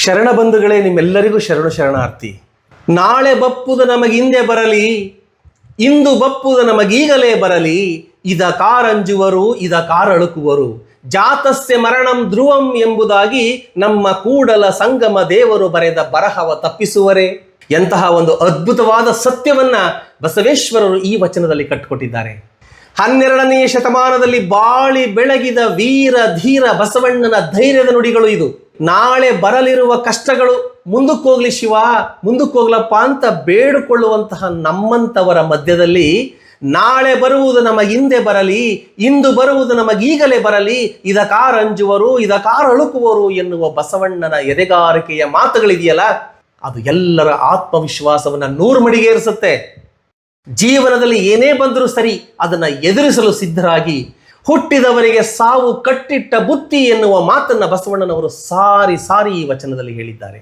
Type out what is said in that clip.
ಶರಣ ಬಂಧುಗಳೇ, ನಿಮ್ಮೆಲ್ಲರಿಗೂ ಶರಣಾರ್ಥಿ. ನಾಳೆ ಬಪ್ಪುದು ನಮಗಿಂದೆ ಬರಲಿ, ಇಂದು ಬಪ್ಪುದು ನಮಗೀಗಲೇ ಬರಲಿ, ಇದ ಕಾರಂಜುವರು ಇದ ಕಾರಳುಕುವರು, ಜಾತಸ್ಯ ಮರಣಂ ಧ್ರುವಂ ಎಂಬುದಾಗಿ ನಮ್ಮ ಕೂಡಲ ಸಂಗಮ ದೇವರು ಬರೆದ ಬರಹವ ತಪ್ಪಿಸುವರೇ. ಎಂತಹ ಒಂದು ಅದ್ಭುತವಾದ ಸತ್ಯವನ್ನ ಬಸವೇಶ್ವರರು ಈ ವಚನದಲ್ಲಿ ಕಟ್ಟಿಕೊಟ್ಟಿದ್ದಾರೆ. 12ನೇ ಶತಮಾನದಲ್ಲಿ ಬಾಳಿ ಬೆಳಗಿದ ವೀರ ಧೀರ ಬಸವಣ್ಣನ ಧೈರ್ಯದ ನುಡಿಗಳು ಇದು. ನಾಳೆ ಬರಲಿರುವ ಕಷ್ಟಗಳು ಮುಂದಕ್ಕೋಗ್ಲಿ ಶಿವ, ಮುಂದಕ್ಕೋಗ್ಲಪ್ಪ ಅಂತ ಬೇಡಿಕೊಳ್ಳುವಂತಹ ನಮ್ಮಂಥವರ ಮಧ್ಯದಲ್ಲಿ ನಾಳೆ ಬರುವುದು ನಮಗಿಂದೆ ಬರಲಿ, ಇಂದು ಬರುವುದು ನಮಗೀಗಲೇ ಬರಲಿ, ಇದ ಕಾರಂಜುವರು ಇದ ಕಾರಳುಕುವರು ಎನ್ನುವ ಬಸವಣ್ಣನ ಎದೆಗಾರಿಕೆಯ ಮಾತುಗಳಿದೆಯಲ್ಲ, ಅದು ಎಲ್ಲರ ಆತ್ಮವಿಶ್ವಾಸವನ್ನ 100 ಮಡಿಗೇರಿಸುತ್ತೆ. ಜೀವನದಲ್ಲಿ ಏನೇ ಬಂದರೂ ಸರಿ, ಅದನ್ನ ಎದುರಿಸಲು ಸಿದ್ಧರಾಗಿ ಹುಟ್ಟಿದವರಿಗೆ ಸಾವು ಕಟ್ಟಿಟ್ಟ ಬುತ್ತಿ ಎನ್ನುವ ಮಾತನ್ನ ಬಸವಣ್ಣನವರು ಸಾರಿ ಸಾರಿ ಈ ವಚನದಲ್ಲಿ ಹೇಳಿದ್ದಾರೆ.